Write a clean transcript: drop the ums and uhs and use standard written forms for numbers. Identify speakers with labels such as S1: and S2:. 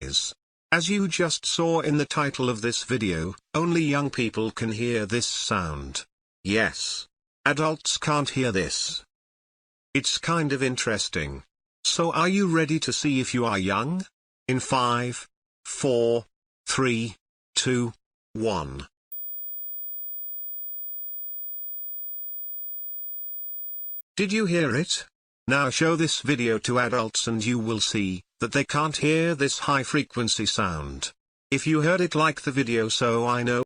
S1: noise. As you just saw in the title of this video, only young people can hear this sound. Yes. Adults can't hear this. It's kind of interesting. So are you ready to see if you are young? In 5, 4, 3, 2, 1. Did you hear it? Now show this video to adults and you will see that they can't hear this high frequency sound. If you heard it, like the video so I know